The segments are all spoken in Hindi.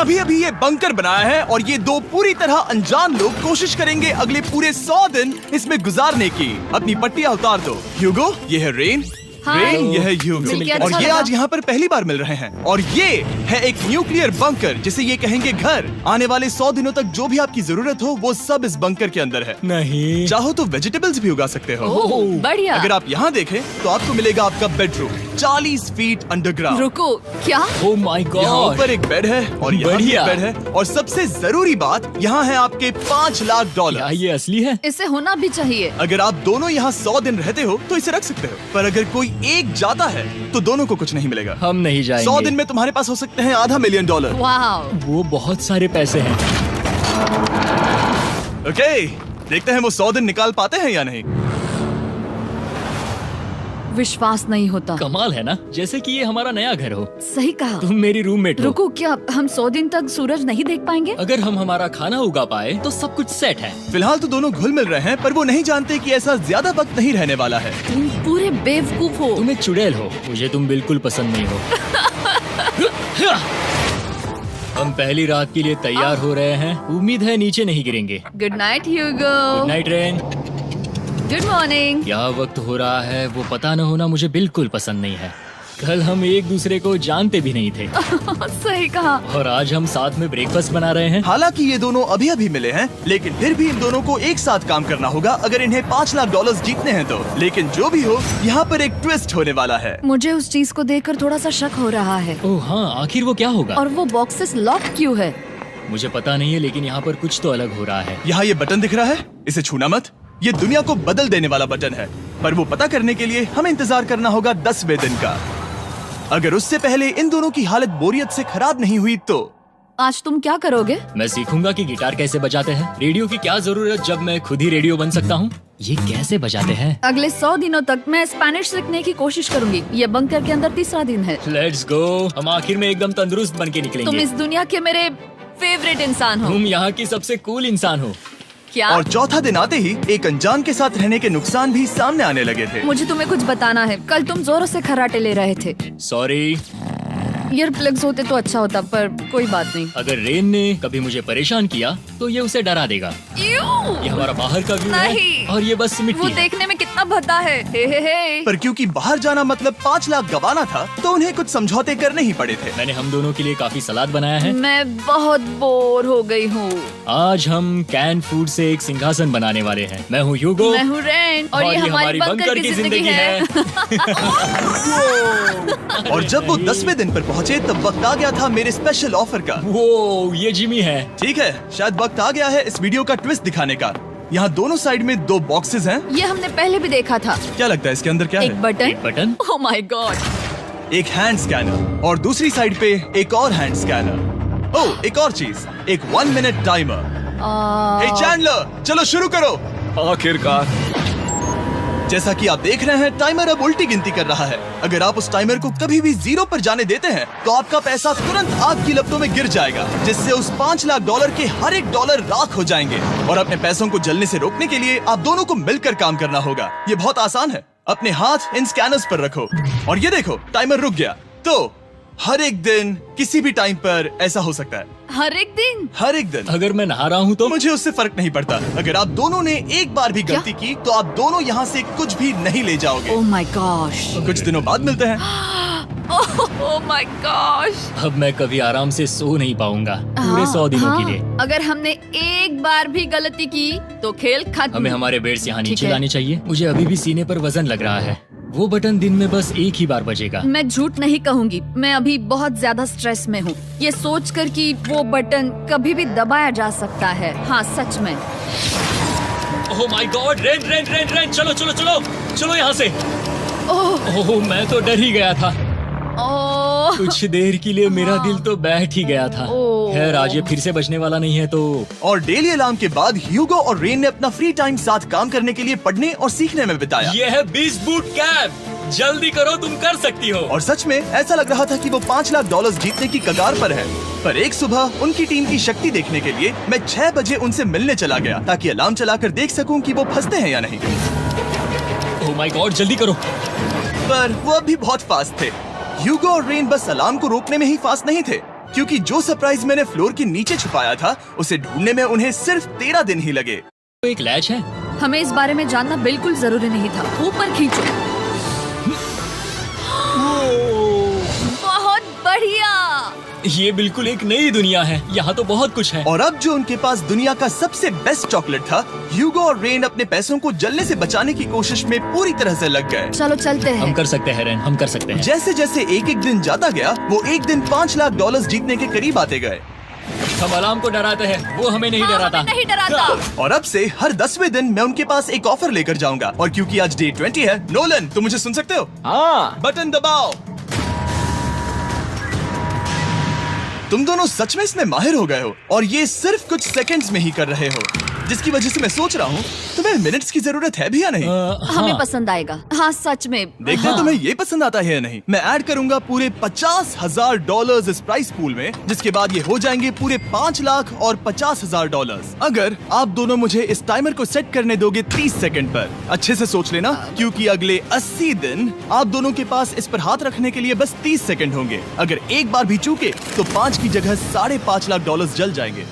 अभी अभी ये बंकर बनाया है और ये दो पूरी तरह अनजान लोग कोशिश करेंगे अगले पूरे 100 दिन इसमें गुजारने की। अपनी पट्टियां उतार दो। ह्यूगो, ये है रेन। रेन, ये है ह्यूगो। और ये आज यहाँ पर पहली बार मिल रहे हैं। और ये है एक न्यूक्लियर बंकर जिसे ये कहेंगे घर। आने वाले 100 दिनों तक जो भी आपकी जरूरत हो वो सब इस बंकर के अंदर है। नहीं, चाहो तो वेजिटेबल्स भी उगा सकते हो। बढ़िया। अगर आप यहाँ देखें तो आपको मिलेगा आपका बेडरूम 40 फीट अंडरग्राउंड। रुको, क्या? ओह माय यहाँ गॉड, ऊपर एक बेड है और यहाँ भी एक बढ़िया। बेड है। और सबसे जरूरी बात, यहाँ है आपके $5 लाख। क्या ये असली है? इसे होना भी चाहिए। अगर आप दोनों यहाँ 100 दिन रहते हो तो इसे रख सकते हो, पर अगर कोई एक जाता है तो दोनों को कुछ नहीं मिलेगा। हम नहीं जाएंगे। 100 दिन में तुम्हारे पास हो सकते हैं $500 मिलियन। वाह, वो बहुत सारे पैसे हैं। ओके, देखते हैं वो 100 दिन निकाल पाते हैं या नहीं। विश्वास नहीं होता। कमाल है ना, जैसे कि ये हमारा नया घर हो। सही कहा। तुम मेरी रूममेट हो। रुको, क्या हम 100 दिन तक सूरज नहीं देख पाएंगे? अगर हम हमारा खाना उगा पाए तो सब कुछ सेट है। फिलहाल तो दोनों घुल मिल रहे हैं, पर वो नहीं जानते कि ऐसा ज्यादा वक्त नहीं रहने वाला है। तुम पूरे बेवकूफ हो। तुम एक चुड़ैल हो, मुझे तुम बिल्कुल पसंद नहीं हो। हम पहली रात के लिए तैयार हो रहे हैं। उम्मीद है नीचे नहीं गिरेंगे। Good night Hugo. Good night Rain. Good morning. क्या वक्त हो रहा है वो पता न होना मुझे बिल्कुल पसंद नहीं है। कल हम एक दूसरे को जानते भी नहीं थे सही कहा। और आज हम साथ में ब्रेकफास्ट बना रहे हैं। हालांकि ये दोनों अभी अभी मिले हैं, लेकिन फिर भी इन दोनों को एक साथ काम करना होगा अगर इन्हें $5 लाख जीतने हैं तो। लेकिन जो भी हो, यहाँ पर एक ट्विस्ट होने वाला है। मुझे उस चीज को देखकर थोड़ा सा शक हो रहा है। ओह हाँ, आखिर वो क्या होगा? और वो बॉक्सेस लॉक क्यों है? मुझे पता नहीं है, लेकिन यहाँ पर कुछ तो अलग हो रहा है। यहाँ ये बटन दिख रहा है, इसे छूना मत। ये दुनिया को बदल देने वाला बटन है, पर वो पता करने के लिए हमें इंतजार करना होगा 10वें दिन का। अगर उससे पहले इन दोनों की हालत बोरियत से खराब नहीं हुई तो आज तुम क्या करोगे? मैं सीखूंगा कि गिटार कैसे बजाते हैं। रेडियो की क्या जरूरत जब मैं खुद ही रेडियो बन सकता हूँ। ये कैसे बजाते हैं? अगले 100 दिनों तक मैं स्पेनिश सीखने की कोशिश करूंगी। ये बंकर के अंदर 3रा दिन है। Let's go. हम आखिर में एकदम तंदुरुस्त बन के तुम निकलेंगे। इस दुनिया के मेरे फेवरेट इंसान हो। तुम यहाँ की सबसे कूल इंसान हो। क्या? और चौथा दिन आते ही एक अनजान के साथ रहने के नुकसान भी सामने आने लगे थे। मुझे तुम्हें कुछ बताना है। कल तुम जोरों से खर्राटे ले रहे थे। सॉरी। ईयर प्लग्स होते तो अच्छा होता, पर कोई बात नहीं। अगर रेन ने कभी मुझे परेशान किया तो ये उसे डरा देगा। ये हमारा बाहर का व्यू है नहीं। और ये बस वो मिट्टी है। देखने में कितना भद्दा है। हे। पर क्योंकि बाहर जाना मतलब 5 लाख गंवाना था, तो उन्हें कुछ समझौते करने ही पड़े थे। मैंने हम दोनों के लिए काफी सलाद बनाया है। मैं बहुत बोर हो गई हूँ। आज हम कैन फूड से एक सिंहासन बनाने वाले हैं। मैं हूँ ह्यूगो। मैं हूँ रेन और ये हमारी बंकर की जिंदगी है। और जब वो 10वें दिन पर पहुँचे तब वक्त आ गया था मेरे स्पेशल ऑफर का। वो ये जिमी है। ठीक है, शायद वक्त आ गया है इस वीडियो का ट्विस्ट दिखाने का। यहाँ दोनों साइड में 2 बॉक्सेस हैं। ये हमने पहले भी देखा था। क्या लगता है इसके अंदर क्या एक है? बटन। एक बटन। Oh my God. एक हैंड स्कैनर और दूसरी साइड पे एक और हैंड स्कैनर। ओह, एक और चीज, एक 1 मिनट टाइमर। हे चैंडलर, चलो शुरू करो। आखिरकार। जैसा कि आप देख रहे हैं, टाइमर अब उल्टी गिनती कर रहा है। अगर आप उस टाइमर को कभी भी 0 पर जाने देते हैं तो आपका पैसा तुरंत आग की लपटों में गिर जाएगा, जिससे उस $5 लाख के हर एक डॉलर राख हो जाएंगे। और अपने पैसों को जलने से रोकने के लिए आप दोनों को मिलकर काम करना होगा। ये बहुत आसान है। अपने हाथ इन स्कैनर्स पर रखो और ये देखो, टाइमर रुक गया। तो हर एक दिन किसी भी टाइम पर ऐसा हो सकता है। हर एक दिन? हर एक दिन। अगर मैं नहा रहा हूँ तो मुझे उससे फर्क नहीं पड़ता। अगर आप दोनों ने एक बार भी गलती की तो आप दोनों यहाँ से कुछ भी नहीं ले जाओगे। Oh my gosh. कुछ दिनों बाद मिलते हैं। Oh my gosh. अब मैं कभी आराम से सो नहीं पाऊंगा पूरे 100 दिनों के लिए। अगर हमने एक बार भी गलती की तो खेल खत्म। हमें हमारे बेड से यहाँ ठीक नीचे है। लाने चाहिए। मुझे अभी भी सीने पर वजन लग रहा है। वो बटन दिन में बस एक ही बार बजेगा। मैं झूठ नहीं कहूँगी, मैं अभी बहुत ज्यादा स्ट्रेस में हूँ, ये सोचकर कि वो बटन कभी भी दबाया जा सकता है। हाँ सच में। ओह my God, rain rain rain rain, चलो चलो चलो चलो यहाँ से। ओह मैं तो डर ही गया था। ओह कुछ देर के लिए मेरा दिल तो बैठ ही गया था। ओह। खैर आज ये फिर से बजने वाला नहीं है तो। और डेली अलार्म के बाद ह्यूगो और रेन ने अपना फ्री टाइम साथ काम करने के लिए पढ़ने और सीखने में बिताया। ये है 20 बूट कैप। जल्दी करो, तुम कर सकती हो। और सच में ऐसा लग रहा था कि वो $5 लाख जीतने की कगार पर है। पर एक सुबह उनकी टीम की शक्ति देखने के लिए मैं 6 बजे उनसे मिलने चला गया, ताकि अलार्म चलाकर देख सकूं कि वो फंसते हैं या नहीं। ओह माय गॉड, जल्दी करो। पर वो अब भी बहुत फास्ट थे। ह्यूगो और रेन बस अलार्म को रोकने में ही फास्ट नहीं थे, क्योंकि जो सरप्राइज मैंने फ्लोर के नीचे छुपाया था उसे ढूंढने में उन्हें सिर्फ 13 दिन ही लगे। तो एक लैच है। हमें इस बारे में जानना बिल्कुल जरूरी नहीं था। ऊपर खींचो। बहुत बढ़िया। ये बिल्कुल एक नई दुनिया है, यहाँ तो बहुत कुछ है। और अब जो उनके पास दुनिया का सबसे बेस्ट चॉकलेट था, ह्यूगो और रेन अपने पैसों को जलने से बचाने की कोशिश में पूरी तरह से लग गए। चलो चलते हैं। हम कर सकते हैं रेन, हम कर सकते हैं। जैसे जैसे एक एक दिन जाता गया, वो एक दिन $5 लाख जीतने के करीब आते गए। हम अलार्म को डराते हैं, वो हमें नहीं डराता। हमें नहीं डराता। और अब से हर 10वें दिन मैं उनके पास एक ऑफर लेकर जाऊंगा। और क्योंकि आज डे 20 है, नोलन तुम मुझे सुन सकते हो? हाँ। बटन दबाओ। तुम दोनों सच में इसमें माहिर हो गए हो और ये सिर्फ कुछ सेकंड्स में ही कर रहे हो, जिसकी वजह से मैं सोच रहा हूँ तुम्हें मिनट्स की जरूरत है भी या नहीं। हमें पसंद आएगा। हाँ सच में। देखते हैं तुम्हें ये पसंद आता है या नहीं। मैं ऐड करूंगा पूरे $50,000 इस प्राइस पूल में, जिसके बाद ये हो जाएंगे पूरे $5 लाख और $50,000 अगर आप दोनों मुझे इस टाइमर को सेट करने दोगे 30 सेकंड पर। अच्छे से सोच लेना, क्योंकि अगले 80 दिन आप दोनों के पास इस पर हाथ रखने के लिए बस 30 सेकंड होंगे। अगर एक बार भी चूके तो 5 की जगह $5.5 लाख जल जाएंगे।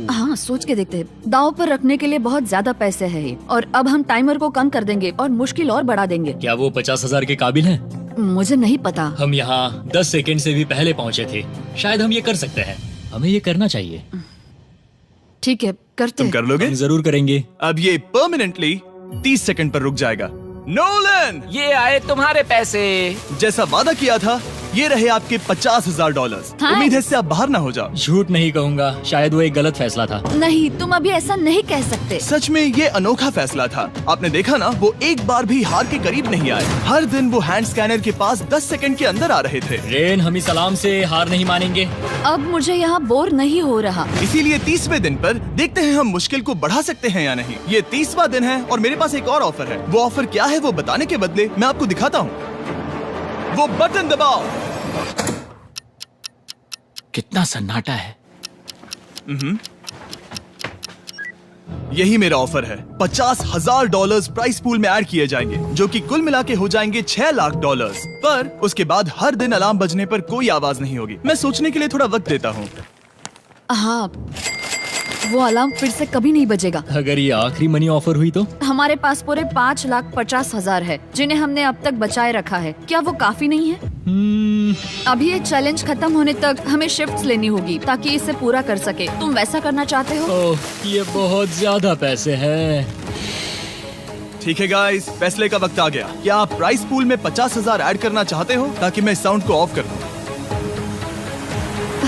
हाँ सोच के देखते हैं। दांव पर रखने के लिए बहुत ज्यादा पैसे हैं ये। और अब हम टाइमर को कम कर देंगे और मुश्किल और बढ़ा देंगे। क्या वो 50,000 के काबिल हैं? मुझे नहीं पता। हम यहाँ 10 सेकंड से भी पहले पहुँचे थे। शायद हम ये कर सकते हैं। हमें ये करना चाहिए। ठीक है करते तुम हैं। कर लोगे? हम जरूर करेंगे। अब ये परमानेंटली 30 सेकंड पर रुक जाएगा। नोलन, ये आए तुम्हारे पैसे। जैसा वादा किया था, ये रहे आपके $50,000। हाँ। उम्मीद है इससे आप बाहर ना हो जाओ। झूठ नहीं कहूँगा, शायद वो एक गलत फैसला था। नहीं तुम अभी ऐसा नहीं कह सकते। सच में ये अनोखा फैसला था। आपने देखा ना, वो एक बार भी हार के करीब नहीं आए। हर दिन वो हैंड स्कैनर के पास 10 सेकंड के अंदर आ रहे थे। रेन, हम इस अलार्म से हार नहीं मानेंगे। अब मुझे यहाँ बोर नहीं हो रहा। इसीलिए 30वें दिन पर देखते हैं हम मुश्किल को बढ़ा सकते हैं या नहीं। ये 30वां दिन है और मेरे पास एक और ऑफर है। वो ऑफर क्या है वो बताने के बदले मैं आपको दिखाता हूँ। वो बटन दबाओ। कितना सन्नाटा है। यही मेरा ऑफर है। $50,000 प्राइस पूल में ऐड किए जाएंगे, जो कि कुल मिला के हो जाएंगे $6 लाख। पर उसके बाद हर दिन अलार्म बजने पर कोई आवाज नहीं होगी। मैं सोचने के लिए थोड़ा वक्त देता हूँ। हाँ वो अलार्म फिर से कभी नहीं बजेगा। अगर ये आखिरी मनी ऑफर हुई तो? हमारे पास पूरे $5,50,000 है, जिन्हें हमने अब तक बचाए रखा है। क्या वो काफी नहीं है? अभी ये चैलेंज खत्म होने तक हमें शिफ्ट्स लेनी होगी ताकि इसे पूरा कर सके। तुम वैसा करना चाहते हो? ओह, ये बहुत ज्यादा पैसे हैं। ठीक है गाइस, फैसले का वक्त आ गया। क्या आप प्राइस पूल में 50,000 ऐड करना चाहते हो ताकि मैं साउंड को ऑफ कर दूं?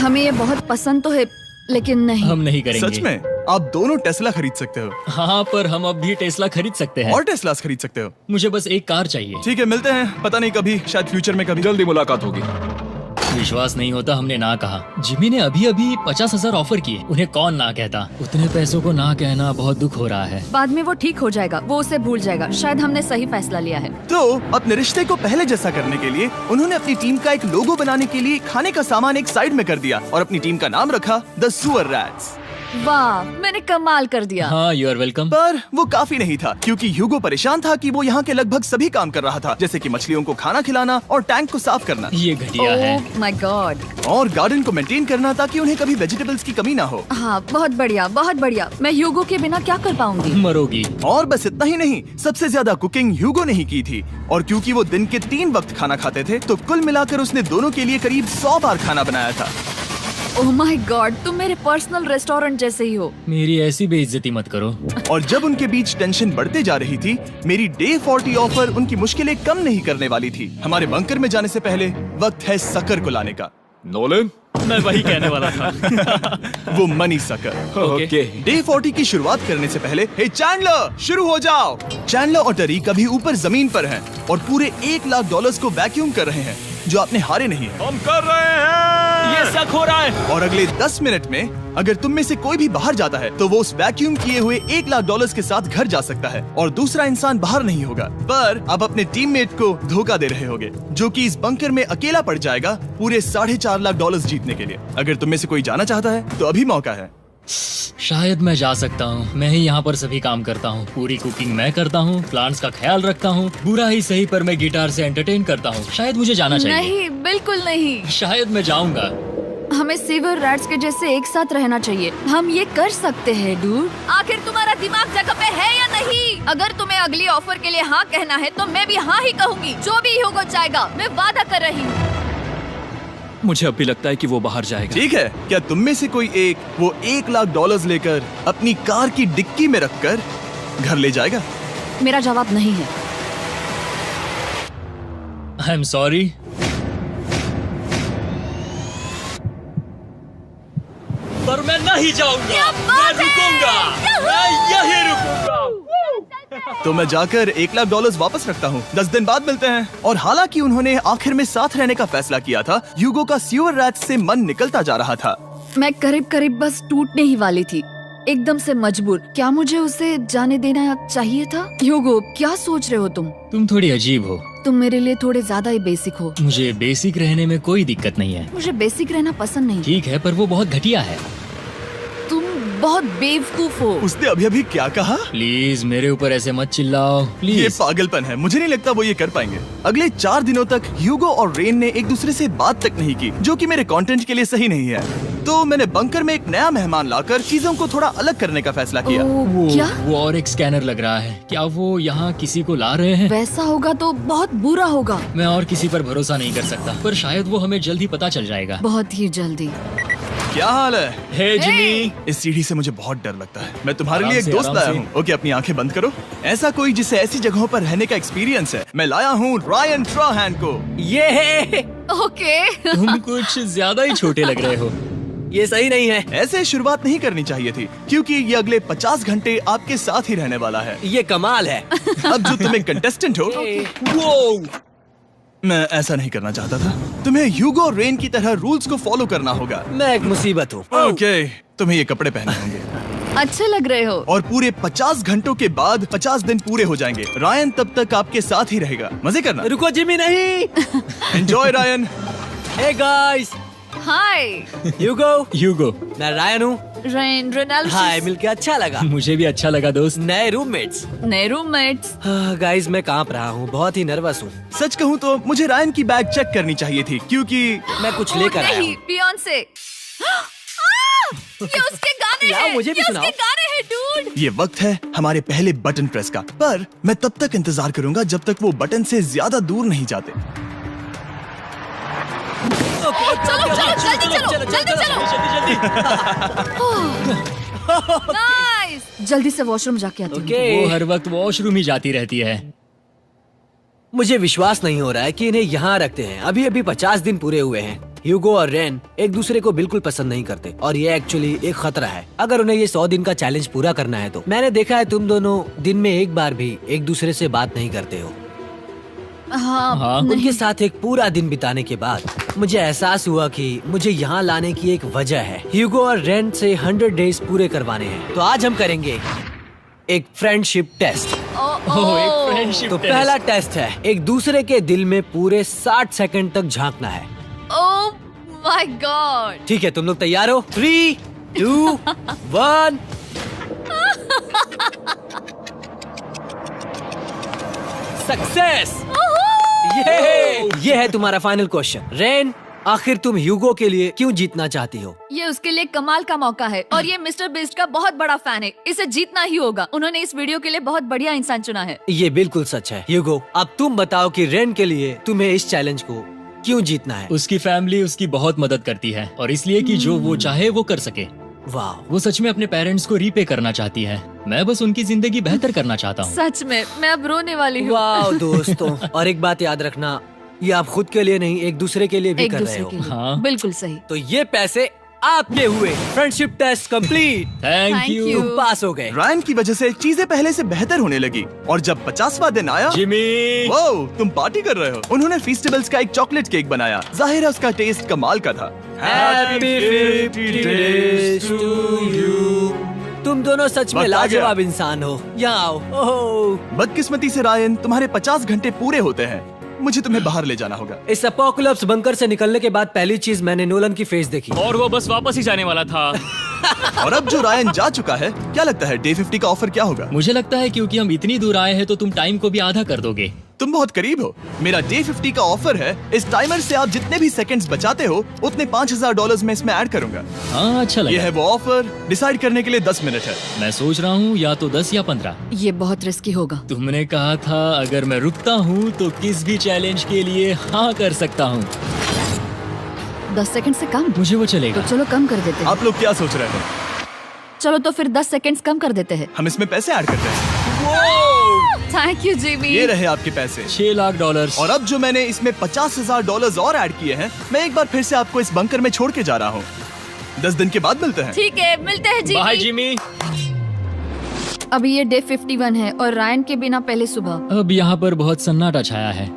हमें ये बहुत पसंद तो है, लेकिन नहीं। हम नहीं करेंगे। सच में? आप दोनों टेस्ला खरीद सकते हो। हाँ, पर हम अब भी टेस्ला खरीद सकते हैं। और टेस्लास खरीद सकते हो। मुझे बस एक कार चाहिए। ठीक है, मिलते हैं। पता नहीं कभी, शायद फ्यूचर में कभी। जल्दी मुलाकात होगी। विश्वास नहीं होता हमने ना कहा। जिमी ने अभी अभी 50,000 ऑफर किए। उन्हें कौन ना कहता। उतने पैसों को ना कहना बहुत दुख हो रहा है। बाद में वो ठीक हो जाएगा, वो उसे भूल जाएगा। शायद हमने सही फैसला लिया है। तो अपने रिश्ते को पहले जैसा करने के लिए उन्होंने अपनी टीम का एक लोगो बनाने के लिए खाने का सामान एक साइड में कर दिया और अपनी टीम का नाम रखा द सुअर रैट्स। वाह, मैंने कमाल कर दिया। हाँ, यू आर वेलकम। पर वो काफी नहीं था, क्योंकि ह्यूगो परेशान था कि वो यहाँ के लगभग सभी काम कर रहा था, जैसे कि मछलियों को खाना खिलाना और टैंक को साफ करना ये घटिया है। ओह माय गॉड। और गार्डन को मेंटेन करना ताकि उन्हें कभी वेजिटेबल्स की कमी ना हो। हाँ बहुत बढ़िया, बहुत बढ़िया। मैं ह्यूगो के बिना क्या कर पाऊंगी? मरोगी। और बस इतना ही नहीं, सबसे ज्यादा कुकिंग ह्यूगो ने ही की थी। और क्योंकि वो दिन के 3 वक्त खाना खाते थे, तो कुल मिलाकर उसने दोनों के लिए करीब 100 बार खाना बनाया था। ओह माय गॉड, तुम मेरे पर्सनल रेस्टोरेंट जैसे ही हो। मेरी ऐसी बेइज्जती मत करो। और जब उनके बीच टेंशन बढ़ते जा रही थी, मेरी डे 40 ऑफर उनकी मुश्किलें कम नहीं करने वाली थी। हमारे बंकर में जाने से पहले वक्त है सकर को लाने का। नोलन, मैं वही कहने वाला था। वो मनी सकर। ओके। डे 40 की शुरुआत करने से पहले, हे चैंडलर, शुरू हो जाओ। चैंडलर और टरीक अभी ऊपर जमीन पर हैं और पूरे $1 लाख को वैक्यूम कर रहे हैं, जो आपने हारे नहीं है। हम कर रहे हैं। ये शक हो रहा है। और अगले 10 मिनट में अगर तुम में से कोई भी बाहर जाता है, तो वो उस वैक्यूम किए हुए $1 लाख के साथ घर जा सकता है और दूसरा इंसान बाहर नहीं होगा। पर आप अपने टीममेट को धोखा दे रहे होगे, जो कि इस बंकर में अकेला पड़ जाएगा पूरे $4.5 लाख जीतने के लिए। अगर तुम में से कोई जाना चाहता है, तो अभी मौका है। शायद मैं जा सकता हूँ। मैं ही यहाँ पर सभी काम करता हूँ। पूरी कुकिंग मैं करता हूँ, प्लांट्स का ख्याल रखता हूँ। बुरा ही सही, पर मैं गिटार से एंटरटेन करता हूँ। शायद मुझे जाना चाहिए। नहीं, बिल्कुल नहीं। शायद मैं जाऊंगा। हमें सीवर रैट्स के जैसे एक साथ रहना चाहिए। हम ये कर सकते हैं डूड। आखिर तुम्हारा दिमाग जगह पे है या नहीं? अगर तुम्हें अगली ऑफर के लिए हाँ कहना है तो मैं भी हाँ ही कहूँगी। जो भी ह्यूगो चाहेगा, मैं वादा कर रही हूँ। मुझे अब भी लगता है कि वो बाहर जाएगा। ठीक है, क्या तुम में से कोई एक वो $1,00,000 लेकर अपनी कार की डिक्की में रखकर घर ले जाएगा? मेरा जवाब नहीं है। I am sorry. पर मैं नहीं जाऊंगा, मैं रुकूंगा, मैं यही रुकूंगा। तो मैं जाकर $1,00,000 वापस रखता हूँ। 10 दिन बाद मिलते हैं। और हालांकि उन्होंने आखिर में साथ रहने का फैसला किया था, ह्यूगो का सीवर रैट्स से मन निकलता जा रहा था। मैं करीब करीब बस टूटने ही वाली थी, एकदम से मजबूर। क्या मुझे उसे जाने देना चाहिए था? ह्यूगो, क्या सोच रहे हो तुम? तुम थोड़ी अजीब हो। तुम मेरे लिए थोड़े ज्यादा ही बेसिक हो। मुझे बेसिक रहने में कोई दिक्कत नहीं है। मुझे बेसिक रहना पसंद नहीं। ठीक है, पर वो बहुत घटिया है। तुम बहुत बेवकूफ हो। उसने अभी अभी क्या कहा? प्लीज मेरे ऊपर ऐसे मत चिल्लाओ, ये प्लीज। पागलपन है। मुझे नहीं लगता वो ये कर पाएंगे। अगले 4 दिनों तक ह्यूगो और रेन ने एक दूसरे से बात तक नहीं की, जो कि मेरे कंटेंट के लिए सही नहीं है। तो मैंने बंकर में एक नया मेहमान लाकर चीजों को थोड़ा अलग करने का फैसला किया। क्या? वो और एक स्कैनर लग रहा है। क्या वो यहाँ किसी को ला रहे हैं? वैसा होगा तो बहुत बुरा होगा। मैं और किसी पर भरोसा नहीं कर सकता, पर शायद वो हमें जल्द ही पता चल जाएगा। बहुत ही जल्दी। क्या हाल है? हे जिमी। इस सीढ़ी से मुझे बहुत डर लगता है। मैं तुम्हारे लिए एक आराम से, दोस्त आराम लाया से। हूँ। ओके, अपनी आंखें बंद करो। ऐसा कोई जिसे ऐसी जगहों पर रहने का एक्सपीरियंस है। मैं लाया हूँ रायन ट्राहैन को। ये है, ओके। तुम कुछ ज्यादा ही छोटे लग रहे हो। ये सही नहीं है। ऐसे शुरुआत नहीं करनी चाहिए थी, क्योंकि ये अगले 50 घंटे आपके साथ ही रहने वाला है। ये कमाल है। अब जो तुम एक कंटेस्टेंट हो, वो मैं ऐसा नहीं करना चाहता था। तुम्हें ह्यूगो और रेन की तरह रूल्स को फॉलो करना होगा। मैं एक मुसीबत हूँ। ओके, तुम्हें ये कपड़े पहने होंगे। अच्छे लग रहे हो। और पूरे 50 घंटों के बाद 50 दिन पूरे हो जाएंगे। रायन तब तक आपके साथ ही रहेगा। मजे करना। रुको जिमी, नहीं। Enjoy Ryan. हे गाइस, हाय ह्यूगो। मैं रायन हूँ। Rain, Reginald. हाय, मिलके अच्छा लगा। मुझे भी अच्छा लगा दोस्त। नए रूममेट्स। नए रूममेट्स। गाइस, मैं कांप रहा हूँ, बहुत ही नर्वस हूँ। सच कहूँ तो मुझे रायन की बैग चेक करनी चाहिए थी, क्योंकि मैं कुछ लेकर आया नहीं, हूँ। बियॉन्से। ये उसके गाने लाओ, हैं। मुझे भी ये सुनाओ। उसके गाने हैं डूड। ये वक्त है हमारे पहले बटन प्रेस का। पर मैं तब तक इंतजार करूंगा जब तक वो बटन से ज्यादा दूर नहीं जाते। चलो चलो, जल्दी चलो। नाइस। जल्दी से वॉशरूम जाके आती हूँ। वो हर वक्त वॉशरूम ही जाती रहती है। मुझे विश्वास नहीं हो रहा है कि इन्हें यहाँ रखते हैं। अभी अभी 50 दिन पूरे हुए हैं। ह्यूगो और रेन एक दूसरे को बिल्कुल पसंद नहीं करते और ये एक्चुअली एक खतरा है। अगर उन्हें ये 100 दिन का चैलेंज पूरा करना है तो। मैंने देखा है तुम दोनों दिन में एक बार भी एक दूसरे से बात नहीं करते हो। हाँ, उनके साथ एक पूरा दिन बिताने के बाद मुझे एहसास हुआ कि मुझे यहाँ लाने की एक वजह है। ह्यूगो और रेन से 100 डेज पूरे करवाने हैं। तो आज हम करेंगे एक फ्रेंडशिप टेस्ट। एक फ्रेंडशिप तो पहला टेस्ट है, एक दूसरे के दिल में पूरे 60 सेकंड तक झांकना है। ओह माय गॉड। ठीक है, तुम लोग तैयार हो? 3, 2, 1। सक्सेस। ये है तुम्हारा फाइनल क्वेश्चन। रेन, आखिर तुम ह्यूगो के लिए क्यों जीतना चाहती हो? ये उसके लिए कमाल का मौका है और ये मिस्टर बीस्ट का बहुत बड़ा फैन है। इसे जीतना ही होगा। उन्होंने इस वीडियो के लिए बहुत बढ़िया इंसान चुना है। ये बिल्कुल सच है। ह्यूगो, अब तुम बताओ कि रेन के लिए तुम्हें इस चैलेंज को क्यों जीतना है? उसकी फैमिली उसकी बहुत मदद करती है और इसलिए कि जो वो चाहे वो कर सके। वाह, वो सच में अपने पेरेंट्स को रीपे करना चाहती है। मैं बस उनकी जिंदगी बेहतर करना चाहता हूँ। सच में मैं अब रोने वाली हूँ। वाह दोस्तों। और एक बात याद रखना, ये आप खुद के लिए नहीं, एक दूसरे के लिए भी एक कर रहे दूसरे हो। के लिए। हाँ। बिल्कुल सही। तो ये पैसे आपके हुए। Friendship test complete. Thank Thank you you। तुम पास हो गए। रायन की वजह से चीजें पहले से बेहतर होने लगी। और जब 50वां दिन आया, जिमी। वो तुम पार्टी कर रहे हो। उन्होंने फीस्टेबल्स का एक चॉकलेट केक बनाया। जाहिर है उसका टेस्ट कमाल का था। Happy 50 days to you। तुम दोनों सच में वक्त आ गया। लाजवाब इंसान हो। यहाँ आओ। ओह, बदकिस्मती से रायन, तुम्हारे 50 घंटे पूरे होते हैं। मुझे तुम्हें बाहर ले जाना होगा। इस अपोकलिप्स बंकर से निकलने के बाद पहली चीज मैंने नोलन की फेस देखी। और वो बस वापस ही जाने वाला था। और अब जो रायन जा चुका है, क्या लगता है डे 50 का ऑफर क्या होगा? मुझे लगता है क्योंकि हम इतनी दूर आए हैं तो तुम टाइम को भी आधा कर दोगे। तुम बहुत करीब हो। मेरा डे 50 का ऑफर है। इस टाइमर से आप जितने भी सेकंड्स बचाते हो उतने $5000 में इसमें ऐड करूंगा। हाँ, अच्छा ये लगा। है वो ऑफर। डिसाइड करने के लिए 10 मिनट है। मैं सोच रहा हूँ या तो 10 या 15। ये बहुत रिस्की होगा। तुमने कहा था अगर मैं रुकता हूँ तो किस भी चैलेंज के लिए हाँ कर सकता हूँ। 10 सेकंड से कम? मुझे वो तो चलेगा। चलो कम कर देते हैं। आप लोग क्या सोच रहे हैं? चलो तो फिर 10 सेकंड्स कम कर देते हैं। हम इसमें पैसे ऐड करते हैं। Thank you Jimmy. ये रहे आपके पैसे। $6 लाख। और अब जो मैंने इसमें $50,000 और ऐड किए हैं, मैं एक बार फिर से आपको इस बंकर में छोड़ के जा रहा हूँ। 10 दिन के बाद मिलते हैं। ठीक है, मिलते हैं बाय जिमी। जिमी। अभी ये डे 51 है और रायन के बिना पहले सुबह। अब यहाँ पर बहुत सन्नाटा छाया है।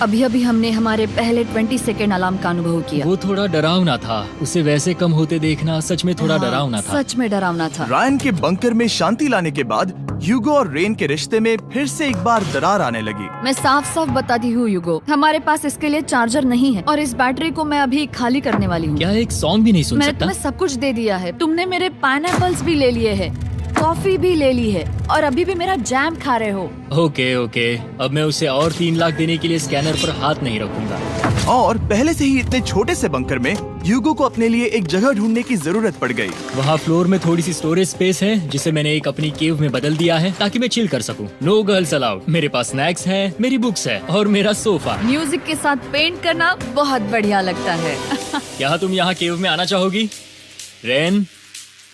अभी अभी हमने हमारे पहले 20 सेकेंड अलार्म का अनुभव किया। वो थोड़ा डरावना था। उसे वैसे कम होते देखना सच में थोड़ा हाँ, डरावना था। सच में डरावना था। रायन के बंकर में शांति लाने के बाद ह्यूगो और रेन के रिश्ते में फिर से एक बार दरार आने लगी। मैं साफ साफ बताती हूँ यूगो, हमारे पास इसके लिए चार्जर नहीं है और इस बैटरी को मैं अभी खाली करने वाली हूँ। क्या एक सॉन्ग भी नहीं सुन मैंने सकता? तुम्हें सब कुछ दे दिया है। तुमने मेरे पाइनएप्पल्स भी ले लिए हैं, कॉफी भी ले ली है और अभी भी मेरा जैम खा रहे हो। ओके ओके, अब मैं उसे और 3 लाख देने के लिए स्कैनर पर हाथ नहीं रखूंगा। और पहले से ही इतने छोटे से बंकर में ह्यूगो को अपने लिए एक जगह ढूंढने की जरूरत पड़ गई। वहाँ फ्लोर में थोड़ी सी स्टोरेज स्पेस है जिसे मैंने एक अपनी केव में बदल दिया है ताकि मैं चिल कर सकूं। No girls allowed. मेरे पास स्नैक्स है, मेरी बुक्स है और मेरा सोफा। म्यूजिक के साथ पेंट करना बहुत बढ़िया लगता है। क्या तुम यहाँ केव में आना चाहोगी? रेन,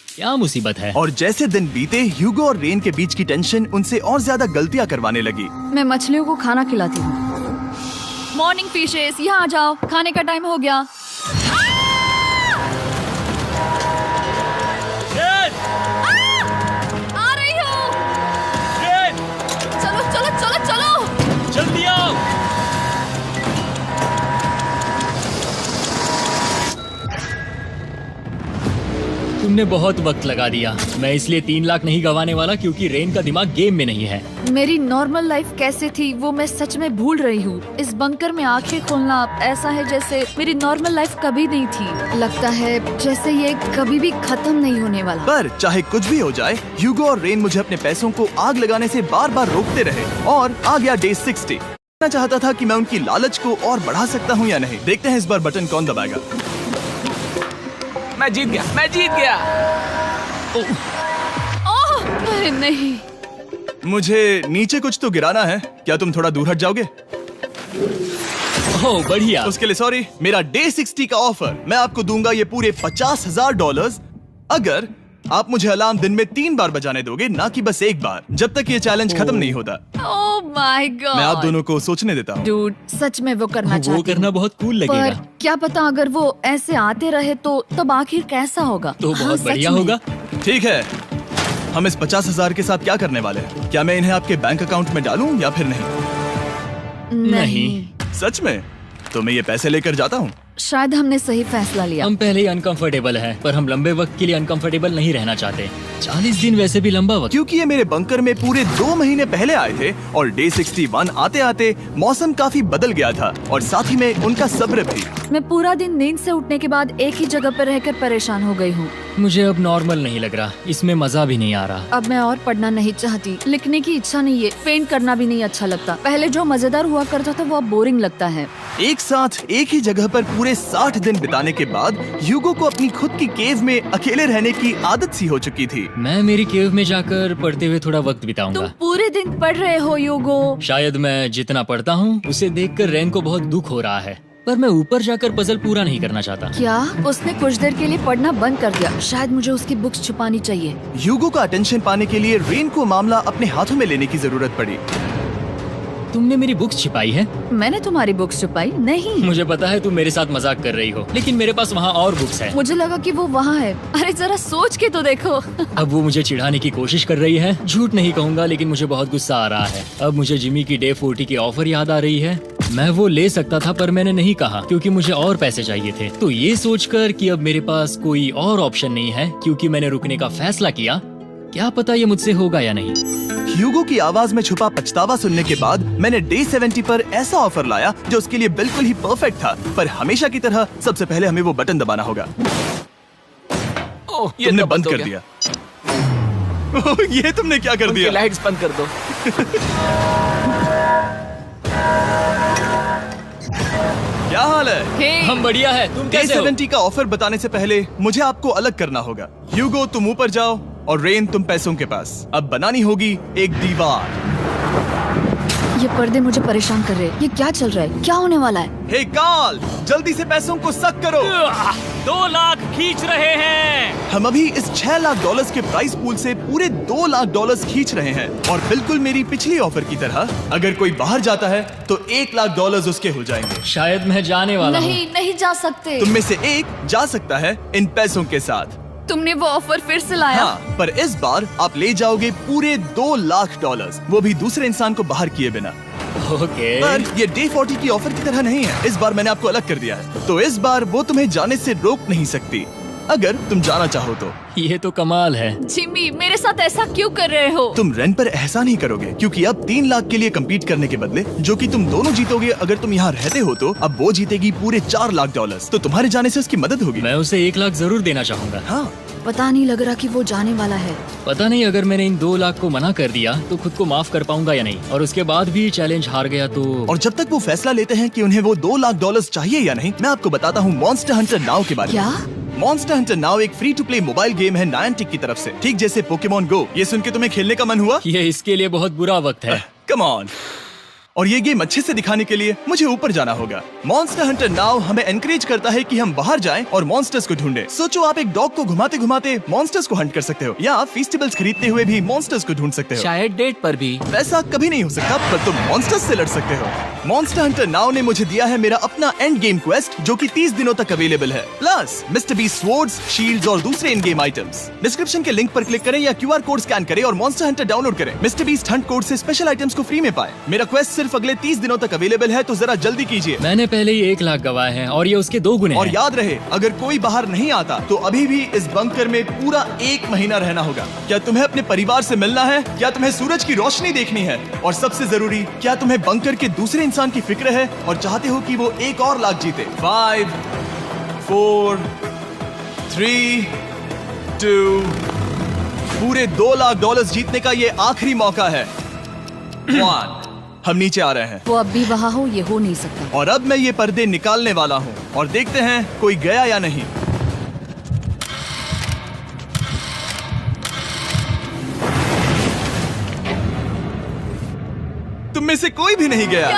क्या मुसीबत है? और जैसे दिन बीते, ह्यूगो और रेन के बीच की टेंशन उनसे और ज्यादा गलतियां करवाने लगी। मैं मछलियों को खाना खिलाती हूँ। मॉर्निंग फिशेस, यहाँ आ जाओ, खाने का टाइम हो गया। आ रही हूँ। चलो चलो चलो चलो। जल्दी आओ। तुमने बहुत वक्त लगा दिया। मैं इसलिए 3 लाख नहीं गंवाने वाला क्योंकि रेन का दिमाग गेम में नहीं है। मेरी नॉर्मल लाइफ कैसे थी वो मैं सच में भूल रही हूँ। इस बंकर में आंखें खोलना ऐसा है जैसे मेरी नॉर्मल लाइफ कभी नहीं थी। लगता है जैसे ये कभी भी खत्म नहीं होने वाला। पर चाहे कुछ भी हो जाए, ह्यूगो और रेन मुझे अपने पैसों को आग लगाने से बार बार रोकते रहे और आ गया डे 60। मैं चाहता था कि मैं उनकी लालच को और बढ़ा सकता हूँ या नहीं। देखते हैं इस बार बटन कौन दबाएगा। मैं जीत गया, मैं जीत गया। ओह, अरे नहीं। मुझे नीचे कुछ तो गिराना है। क्या तुम थोड़ा दूर हट जाओगे? ओह बढ़िया। उसके लिए सॉरी। मेरा डे 60 का ऑफर, मैं आपको दूंगा ये पूरे $50,000 अगर आप मुझे अलार्म दिन में 3 बार बजाने दोगे, ना कि बस एक बार, जब तक ये चैलेंज खत्म नहीं होता। ओह माय गॉड। मैं आप दोनों को सोचने देता हूँ। डूड, सच में वो करना वो चाहती करना हूँ। बहुत कूल पर लगेगा। क्या पता अगर वो ऐसे आते रहे तो तब आखिर कैसा होगा। तो हाँ, बहुत सच बढ़िया में। होगा। ठीक है, हम इस 50,000 के साथ क्या करने वाले हैं? क्या मैं इन्हें आपके बैंक अकाउंट में डालूं या फिर नहीं? नहीं। सच में? तो मैं ये पैसे लेकर जाता हूँ। शायद हमने सही फैसला लिया। हम पहले ही अनकंफर्टेबल हैं, पर हम लंबे वक्त के लिए अनकंफर्टेबल नहीं रहना चाहते। 40 दिन वैसे भी लंबा वक्त। क्योंकि ये मेरे बंकर में पूरे 2 महीने पहले आए थे और डे 61 आते आते मौसम काफी बदल गया था और साथ ही में उनका सब्र भी। मैं पूरा दिन नींद से उठने के बाद एक ही जगह पर रहकर परेशान हो गई हूँ। मुझे अब नॉर्मल नहीं लग रहा, इसमें मजा भी नहीं आ रहा। अब मैं और पढ़ना नहीं चाहती, लिखने की इच्छा नहीं है, पेंट करना भी नहीं अच्छा लगता। पहले जो मजेदार हुआ करता था वो अब बोरिंग लगता है। एक साथ एक ही जगह पर पूरे 60 दिन बिताने के बाद ह्यूगो को अपनी खुद की केव में अकेले रहने की आदत सी हो चुकी थी। मैं मेरी केव में जाकर पढ़ते हुए थोड़ा वक्त तुम बिताऊंगा। पूरे दिन पढ़ रहे हो यूगो। शायद मैं जितना पढ़ता हूँ उसे देखकर रेन को बहुत दुख हो रहा है, पर मैं ऊपर जाकर पजल पूरा नहीं करना चाहता। क्या उसने कुछ देर के लिए पढ़ना बंद कर दिया? शायद मुझे उसकी बुक्स छुपानी चाहिए। ह्यूगो का अटेंशन पाने के लिए रेन को मामला अपने हाथों में लेने की जरूरत पड़ी। तुमने मेरी बुक्स छिपाई है? मैंने तुम्हारी बुक्स छुपाई नहीं। मुझे पता है तुम मेरे साथ मजाक कर रही हो, लेकिन मेरे पास वहाँ और बुक्स है। मुझे लगा कि वो वहाँ है। अरे जरा सोच के तो देखो। अब वो मुझे चिढ़ाने की कोशिश कर रही है। झूठ नहीं कहूँगा, लेकिन मुझे बहुत गुस्सा आ रहा है। अब मुझे जिमी की डे 40 की ऑफर याद आ रही है। मैं वो ले सकता था पर मैंने नहीं कहा क्योंकि मुझे और पैसे चाहिए थे। तो ये सोचकर कि अब मेरे पास कोई और ऑप्शन नहीं है क्योंकि मैंने रुकने का फैसला किया, क्या पता ये मुझसे होगा या नहीं। ह्यूगो की आवाज में छुपा पछतावा सुनने के बाद मैंने डे 70 पर ऐसा ऑफर लाया जो उसके लिए बिल्कुल ही परफेक्ट था। पर हमेशा की तरह सबसे पहले हमें वो बटन दबाना होगा। ओह, ये तुमने तो बंद हो कर गया। दिया। ओह, ये तुमने क्या कर उनकी दिया? लाइट्स बंद कर दो। क्या हाल है? हे, हम बढ़िया है, तुम डे कैसे हो? 70 का ऑफर बताने से पहले मुझे आपको अलग करना होगा। ह्यूगो तुम ऊपर जाओ और रेन तुम पैसों के पास। अब बनानी होगी एक दीवार। ये पर्दे मुझे परेशान कर रहे हैं। ये क्या चल रहा है? क्या होने वाला है? हे काल, जल्दी से पैसों को सक करो। 2 लाख खींच रहे हैं। हम अभी इस $6 लाख के प्राइस पूल से पूरे $2 लाख खींच रहे हैं और बिल्कुल मेरी पिछली ऑफर की तरह अगर कोई बाहर जाता है तो $1 लाख उसके हो जाएंगे। शायद मैं जाने वाला हूँ। नहीं, नहीं जा सकते। तुम में से एक जा सकता है इन पैसों के साथ। तुमने वो ऑफर फिर से लाया? हाँ, पर इस बार आप ले जाओगे पूरे $2 लाख, वो भी दूसरे इंसान को बाहर किए बिना। ओके। पर ये डे 40 की ऑफर की तरह नहीं है। इस बार मैंने आपको अलग कर दिया है, तो इस बार वो तुम्हें जाने से रोक नहीं सकती अगर तुम जाना चाहो तो। ये तो कमाल है। जिमी, मेरे साथ ऐसा क्यों कर रहे हो? तुम रेंट पर एहसान ही करोगे क्योंकि अब 3 लाख के लिए कम्पीट करने के बदले जो कि तुम दोनों जीतोगे अगर तुम यहाँ रहते हो तो अब वो जीतेगी पूरे $4 लाख। तो तुम्हारे जाने से उसकी मदद होगी। मैं उसे 1 लाख जरूर देना चाहूंगा। हाँ, पता नहीं लग रहा कि वो जाने वाला है। पता नहीं अगर मैंने इन 2 लाख को मना कर दिया तो खुद को माफ कर पाऊंगा या नहीं, और उसके बाद भी चैलेंज हार गया तो। और जब तक वो फैसला लेते हैं कि उन्हें वो $2 लाख चाहिए या नहीं, मैं आपको बताता हूँ मॉन्स्टर हंटर नाउ के बारे में। क्या? मॉन्स्टर हंटर नाउ एक free to play mobile game है नायंटिक की तरफ से, ठीक जैसे पोकेमॉन गो। ये सुन के तुम्हें खेलने का मन हुआ? ये इसके लिए बहुत बुरा वक्त है। Come on. और ये गेम अच्छे से दिखाने के लिए मुझे ऊपर जाना होगा। मॉन्स्टर हंटर नाउ हमें एनकरेज करता है कि हम बाहर जाएं और मॉन्स्टर्स को ढूंढें। सोचो आप एक डॉग को घुमाते घुमाते मॉन्स्टर्स को हंट कर सकते हो या फेस्टिवल्स खरीदते हुए भी मॉन्स्टर्स को ढूंढ सकते हो। शायद डेट पर भी। वैसा कभी नहीं हो सकता, पर तुम मॉन्स्टर्स से लड़ सकते हो। मॉन्स्टर हंटर नाउ ने मुझे दिया है मेरा अपना एंड गेम क्वेस्ट जो कि 30 दिनों तक अवेलेबल है, plus mister beast swords, shields और दूसरे इन गेम आइटम्स। डिस्क्रिप्शन के लिंक पर क्लिक करें या QR कोड स्कैन करें और मॉन्स्टर हंटर डाउनलोड करें। मिस्टर बीस्ट हंट कोड से स्पेशल आइटम्स को फ्री में पाएं। मेरा क्वेस्ट सिर्फ अगले 30 दिनों तक अवेलेबल है, तो जरा जल्दी कीजिए। मैंने पहले ही 1 लाख गवाए हैं और ये उसके 2 गुने और हैं। याद रहे, अगर कोई बाहर नहीं आता तो अभी भी इस बंकर में पूरा 1 महीना रहना होगा। क्या तुम्हें अपने परिवार से मिलना है? क्या तुम्हें सूरज की रोशनी देखनी है? और सबसे जरूरी, क्या तुम्हें बंकर के दूसरे इंसान की फिक्र है और चाहते हो कि वो $1 और लाख जीते? 5, 4, 3, 2, पूरे $2 लाख जीतने का ये आखिरी मौका है। 1, हम नीचे आ रहे हैं वो अब भी वहाँ हो, ये हो नहीं सकता। और अब मैं ये पर्दे निकालने वाला हूँ और देखते हैं कोई गया या नहीं। तुम में से कोई भी नहीं गया।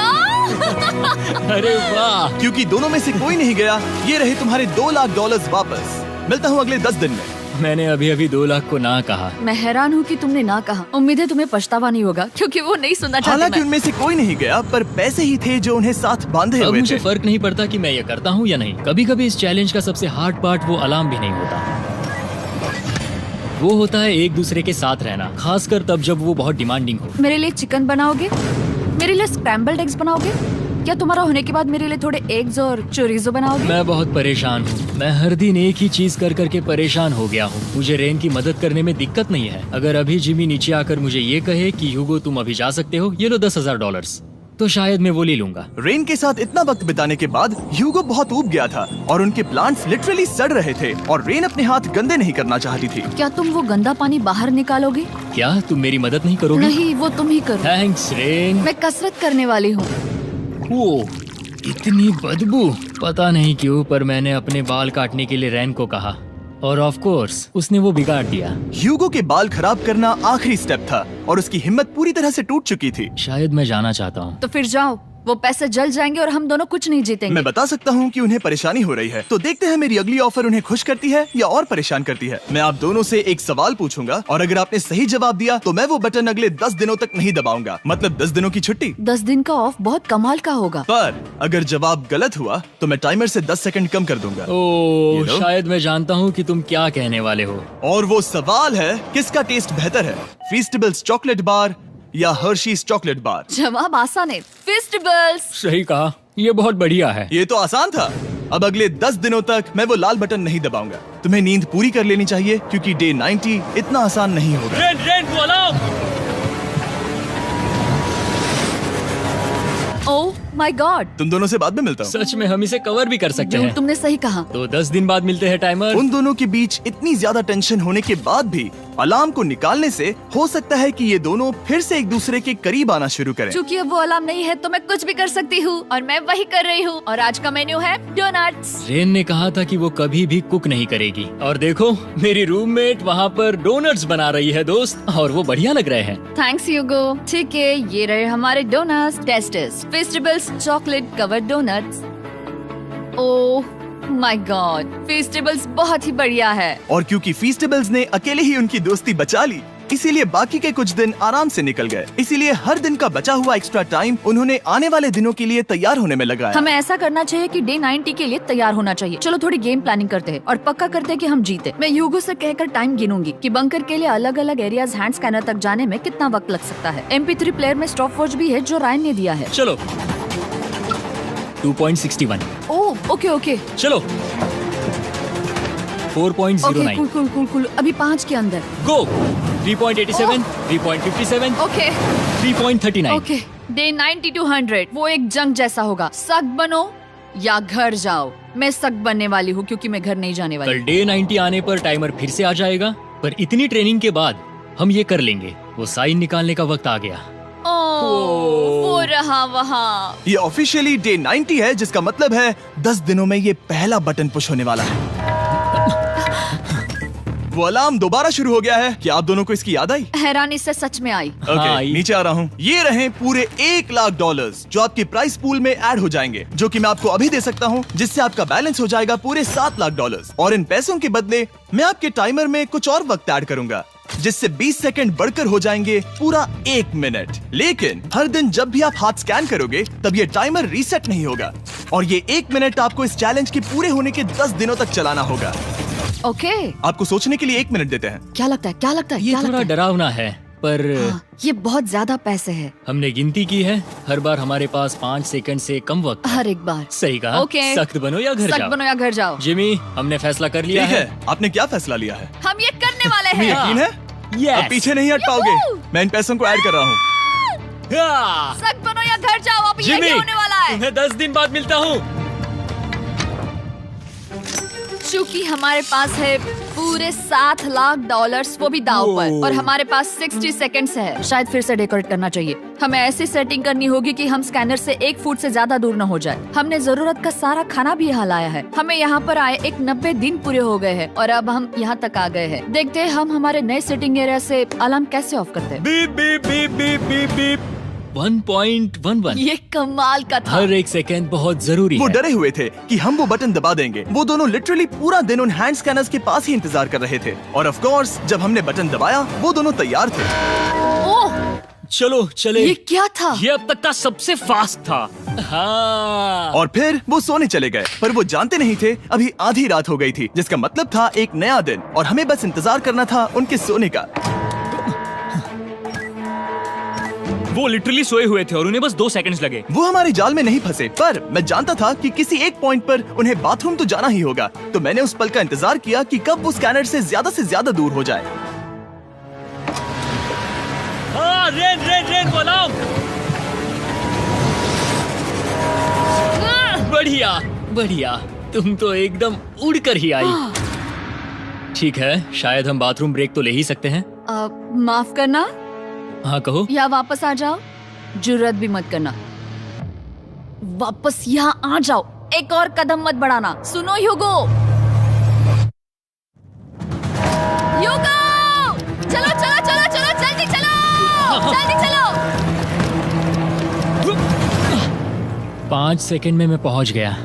अरे वाह। क्योंकि दोनों में से कोई नहीं गया, ये रहे तुम्हारे $2 लाख वापस। मिलता हूँ अगले 10 दिन में। मैंने अभी अभी 2 लाख को ना कहा। मैं हैरान हूँ कि तुमने ना कहा। उम्मीद है तुम्हें पछतावा नहीं होगा क्योंकि वो नहीं सुनना चाहते। हालांकि मैं। उनमें से कोई नहीं गया, पर पैसे ही थे जो उन्हें साथ बांधे अब हुए मुझे थे। फर्क नहीं पड़ता कि मैं ये करता हूँ या नहीं। कभी कभी इस चैलेंज का सबसे हार्ड पार्ट वो अलार्म भी नहीं होता, वो होता है एक दूसरे के साथ रहना, खासकर तब जब वो बहुत डिमांडिंग हो। मेरे लिए चिकन बनाओगे? मेरे लिए स्क्रैम्बल्ड एग्स बनाओगे? क्या तुम्हारा होने के बाद मेरे लिए थोड़े एग्स और चोरिजो बनाओगे? मैं बहुत परेशान हूँ। मैं हर दिन एक ही चीज कर करके परेशान हो गया हूँ। मुझे रेन की मदद करने में दिक्कत नहीं है। अगर अभी जिमी नीचे आकर मुझे ये कहे कि ह्यूगो तुम अभी जा सकते हो, ये लो $10,000, तो शायद मैं वो ले लूंगा। रेन के साथ इतना वक्त बिताने के बाद ह्यूगो बहुत ऊब गया था और उनके प्लांट्स लिटरली सड़ रहे थे और रेन अपने हाथ गंदे नहीं करना चाहती थी। क्या तुम वो गंदा पानी बाहर निकालोगे? क्या तुम मेरी मदद नहीं करोगी? नहीं, वो तुम ही करो। Thanks rain. मैं कसरत करने वाली हूँ। ओह, इतनी बदबू। पता नहीं क्यों, पर मैंने अपने बाल काटने के लिए रेन को कहा और ऑफ कोर्स उसने वो बिगाड़ दिया। ह्यूगो के बाल खराब करना आखिरी स्टेप था और उसकी हिम्मत पूरी तरह से टूट चुकी थी। शायद मैं जाना चाहता हूँ। तो फिर जाओ, वो पैसे जल जाएंगे और हम दोनों कुछ नहीं जीतेंगे। मैं बता सकता हूँ कि उन्हें परेशानी हो रही है, तो देखते हैं मेरी अगली ऑफर उन्हें खुश करती है या और परेशान करती है। मैं आप दोनों से एक सवाल पूछूंगा और अगर आपने सही जवाब दिया तो मैं वो बटन अगले 10 दिनों तक नहीं दबाऊंगा, मतलब 10 दिनों की छुट्टी। 10 दिन का ऑफ बहुत कमाल का होगा। पर अगर जवाब गलत हुआ तो मैं टाइमर से 10 सेकंड कम कर दूंगा। ओह, You know? शायद मैं जानता हूँ कि तुम क्या कहने वाले हो। और वो सवाल है, किसका टेस्ट बेहतर है, फेस्टिवल्स चॉकलेट बार या हर्शीज चॉकलेट बार? जवाब आसान है, फेस्टिवल्स। सही कहा, ये बहुत बढ़िया है। ये तो आसान था। अब अगले 10 दिनों तक मैं वो लाल बटन नहीं दबाऊंगा। तुम्हें नींद पूरी कर लेनी चाहिए क्योंकि डे 90 इतना आसान नहीं होगा। रेन को अलार्म। My God. तुम दोनों से बाद में मिलता हूँ। सच में हम इसे कवर भी कर सकते हैं। तुमने सही कहा। तो 10 दिन बाद मिलते हैं टाइमर। उन दोनों के बीच इतनी ज्यादा टेंशन होने के बाद भी अलार्म को निकालने से हो सकता है कि ये दोनों फिर से एक दूसरे के करीब आना शुरू करें। क्योंकि अब वो अलार्म नहीं है तो मैं कुछ भी कर सकती हूँ और मैं वही कर रही हूँ। और आज का मेन्यू है डोनट्स। रेन ने कहा था कि वो कभी भी कुक नहीं करेगी और देखो मेरी रूममेट वहाँ पर डोनट्स बना रही है दोस्त, और वो बढ़िया लग रहे हैं। Thanks Hugo. ठीक है, ये रहे हमारे donuts. Testers festivals chocolate covered donuts. Oh my god, festivals बहुत ही बढ़िया है। और क्योंकि फीस्टेबल्स ने अकेले ही उनकी दोस्ती बचा ली, इसीलिए बाकी के कुछ दिन आराम से निकल गए। इसीलिए हर दिन का बचा हुआ एक्स्ट्रा टाइम उन्होंने आने वाले दिनों के लिए तैयार होने में लगाया। हमें ऐसा करना चाहिए कि डे 90 के लिए तैयार होना चाहिए। चलो थोड़ी गेम प्लानिंग करते हैं और पक्का करते हैं कि हम जीते। मैं ह्यूगो से कहकर टाइम गिनूंगी कि बंकर के लिए अलग अलग एरियाज हैंड स्कैनर तक जाने में कितना वक्त लग सकता है। MP3 प्लेयर में स्टॉप वॉच भी है जो रायन ने दिया है। चलो 2.61। ओह ओके ओके चलो 4.09। Cool cool cool cool. अभी 5 के अंदर। गो 3.87, 3.57, ओके 3.39। ओके। डे 90 to 100 वो एक जंग जैसा होगा। सख्त बनो या घर जाओ। मैं सख्त बनने वाली हूँ क्योंकि मैं घर नहीं जाने वाली। कल डे 90 आने पर टाइमर फिर से आ जाएगा, पर इतनी ट्रेनिंग के बाद हम ये कर लेंगे। वो साइन निकालने का वक्त आ गया। वो रहा वहाँ। ये ऑफिशियली डे 90 है, जिसका मतलब है 10 दिनों में ये पहला बटन पुश होने वाला है। वो अलार्म दोबारा शुरू हो गया है। क्या आप दोनों को इसकी याद आई? हैरानी से सच में आई। ओके, हाँ, नीचे आ रहा हूँ। ये रहे पूरे $1,00,000 जो आपके प्राइस पूल में ऐड हो जाएंगे, जो कि मैं आपको अभी दे सकता हूँ, जिससे आपका बैलेंस हो जाएगा पूरे $7,00,000। और इन पैसों के बदले मैं आपके टाइमर में कुछ और वक्त ऐड करूंगा, जिससे 20 सेकंड बढ़कर हो जाएंगे पूरा 1 मिनट। लेकिन हर दिन जब भी आप हाथ स्कैन करोगे तब ये टाइमर रीसेट नहीं होगा, और ये 1 मिनट आपको इस चैलेंज के पूरे होने के 10 दिनों तक चलाना होगा। ओके। आपको सोचने के लिए 1 मिनट देते हैं। क्या लगता है? क्या लगता है? ये क्या थोड़ा लगता है? डरावना है, पर हाँ, ये बहुत ज्यादा पैसे है। हमने गिनती की है, हर बार हमारे पास 5 सेकंड से कम वक्त है। हर एक बार। सही कहा। ओके। सख्त बनो या घर सख्त जाओ। बनो या घर जाओ। जिमी, हमने फैसला कर लिया ठीक है। है, आपने क्या फैसला लिया है? हम ये करने वाले तुम्हें हैं। यकीन है? Yes. अब पीछे नहीं हट पाओगे। मैं इन पैसों को ऐड कर रहा हूँ। हाँ। सख्त बनो या घर जाओ। अब जिमी, यही होने वाला है। तुम्हें 10 दिन बाद मिलता हूँ। चूंकि हमारे पास है पूरे $7,00,000 वो भी दाव पर, और हमारे पास 60 सेकंड्स है। शायद फिर से डेकोरेट करना चाहिए। हमें ऐसी सेटिंग करनी होगी कि हम स्कैनर से 1 फुट से ज्यादा दूर न हो जाए। हमने जरूरत का सारा खाना भी यहाँ लाया है। हमें यहाँ पर आए 90 दिन पूरे हो गए हैं और अब हम यहाँ तक आ गए हैं। देखते हैं हम हमारे नए सेटिंग एरिया से अलार्म कैसे ऑफ करते हैं। Beep beep beep beep beep beep. 1.11। ये कमाल का था। हर एक सेकंड बहुत जरूरी वो है। डरे हुए थे कि हम वो बटन दबा देंगे। वो दोनों लिटरली पूरा दिन उन हैंड स्कैनर्स के पास ही इंतजार कर रहे थे, और ऑफ कोर्स जब हमने बटन दबाया वो दोनों तैयार थे। ओह, चलो चले। ये क्या था? ये अब तक का सबसे फास्ट था। हाँ। और फिर वो सोने चले गए, पर वो जानते नहीं थे अभी आधी रात हो गई थी, जिसका मतलब था एक नया दिन, और हमें बस इंतजार करना था उनके सोने का। वो लिटरली सोए हुए थे और उन्हें बस 2 सेकंड्स लगे। वो हमारे जाल में नहीं फंसे, पर मैं जानता था कि किसी एक पॉइंट पर उन्हें बाथरूम तो जाना ही होगा, तो मैंने उस पल का इंतजार किया कि कब वो स्कैनर से ज्यादा दूर हो जाए। हाँ, रेन अलार्म। बढ़िया बढ़िया, तुम तो एकदम उड़कर ही आई। ठीक है, शायद हम बाथरूम ब्रेक तो ले ही सकते हैं। माफ करना हाँ कहो। या वापस आ जाओ। जुर्रत भी मत करना। वापस यहाँ आ जाओ। एक और कदम मत बढ़ाना। सुनो ह्यूगो। ह्यूगो, चलो चलो चलो चलो, जल्दी चलो, जल्दी चलो। 5 सेकंड में मैं पहुंच गया,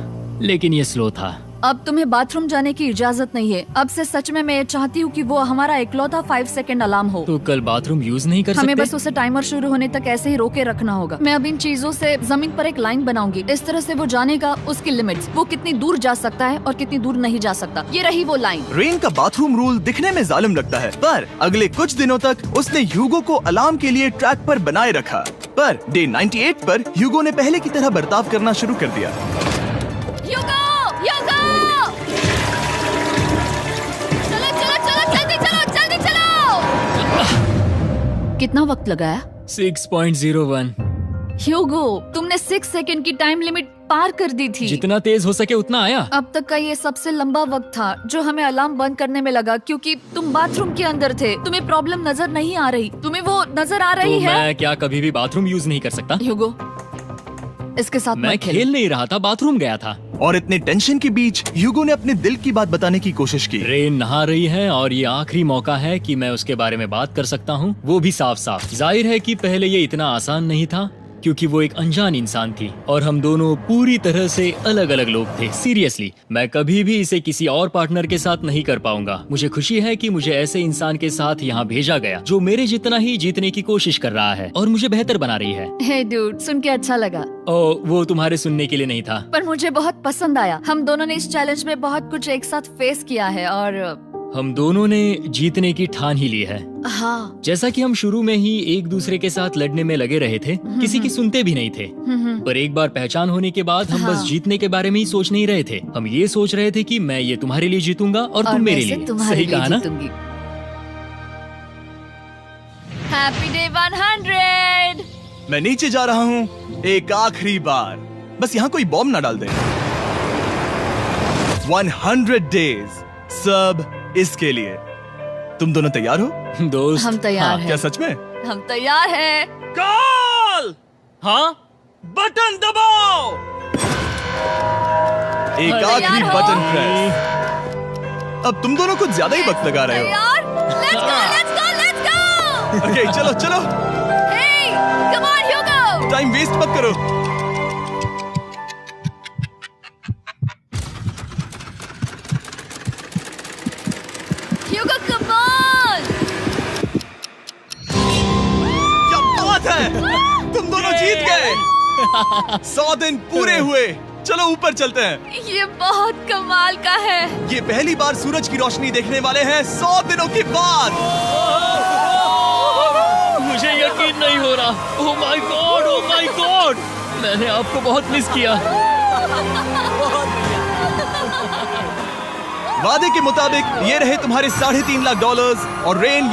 लेकिन ये स्लो था। अब तुम्हें बाथरूम जाने की इजाजत नहीं है। अब से सच में मैं चाहती हूँ कि वो हमारा इकलौता 5 सेकंड अलार्म हो। तो कल बाथरूम यूज नहीं कर सकते? हमें बस उसे टाइमर शुरू होने तक ऐसे ही रोके रखना होगा। मैं अब इन चीजों से जमीन पर एक लाइन बनाऊंगी। इस तरह से वो जानेगा उसकी लिमिट्स, वो कितनी दूर जा सकता है और कितनी दूर नहीं जा सकता। ये रही वो लाइन। रेन का बाथरूम रूल दिखने में जालिम लगता है, पर अगले कुछ दिनों तक उसने ह्यूगो को अलार्म के लिए ट्रैक पर बनाए रखा। पर डे 98 पर ह्यूगो ने पहले की तरह बर्ताव करना शुरू कर दिया। ह्यूगो, ह्यूगो! चलो चलो चलो, जल्दी चलो, जल्दी चलो! कितना वक्त लगाया? 6.01। ह्यूगो, तुमने 6 सेकंड की टाइम लिमिट पार कर दी थी। जितना तेज हो सके उतना आया। अब तक का ये सबसे लंबा वक्त था जो हमें अलार्म बंद करने में लगा, क्योंकि तुम बाथरूम के अंदर थे। तुम्हें प्रॉब्लम नजर नहीं आ रही, तुम्हें वो नजर आ रही तो है? मैं क्या कभी भी बाथरूम यूज नहीं कर सकता? ह्यूगो, इसके साथ मैं मत खेलो। खेल नहीं रहा था, बाथरूम गया था। और इतने टेंशन के बीच ह्यूगो ने अपने दिल की बात बताने की कोशिश की। रेन नहा रही है और ये आखिरी मौका है कि मैं उसके बारे में बात कर सकता हूँ, वो भी साफ साफ। जाहिर है कि पहले ये इतना आसान नहीं था, क्योंकि वो एक अनजान इंसान थी और हम दोनों पूरी तरह से अलग अलग लोग थे। सीरियसली, मैं कभी भी इसे किसी और पार्टनर के साथ नहीं कर पाऊंगा। मुझे खुशी है कि मुझे ऐसे इंसान के साथ यहाँ भेजा गया जो मेरे जितना ही जीतने की कोशिश कर रहा है और मुझे बेहतर बना रही है। हे डूड, सुन के अच्छा लगा, वो तुम्हारे सुनने के लिए नहीं था। पर मुझे बहुत पसंद आया। हम दोनों ने इस चैलेंज में बहुत कुछ एक साथ फेस किया है और हम दोनों ने जीतने की ठान ही ली है। हाँ। जैसा कि हम शुरू में ही एक दूसरे के साथ लड़ने में लगे रहे थे, किसी की सुनते भी नहीं थे। पर एक बार पहचान होने के बाद हम बस जीतने के बारे में ही सोच नहीं रहे थे। हम ये सोच रहे थे कि मैं ये तुम्हारे लिए जीतूंगा और तुम मेरे लिए। सही कहा ना? Happy day 100। मैं नीचे जा रहा हूँ एक आखिरी बार, बस यहाँ कोई बॉम्ब ना डाल दे। 100 डेज, सब इसके लिए। तुम दोनों तैयार हो? दोस्त, हम तैयार हैं। क्या सच में? हम तैयार हैं। कॉल! हाँ, बटन दबाओ। एक आखिरी हो? Button press. अब तुम दोनों कुछ ज्यादा ही वक्त लगा रहे हो। तैयार? Let's go, let's go, let's go! Okay, चलो चलो, Hey, come on, Hugo! Time waste मत करो। Hugo, come on! क्या बात है, तुम दोनों जीत गए। 100 दिन पूरे हुए। चलो ऊपर चलते हैं। ये बहुत कमाल का है। ये पहली बार सूरज की रोशनी देखने वाले हैं 100 दिनों के बाद। मुझे यकीन नहीं हो रहा। ओह my God, oh my God, मैंने आपको बहुत मिस किया। वादे के मुताबिक ये रहे तुम्हारे $3.5 लाख और रेन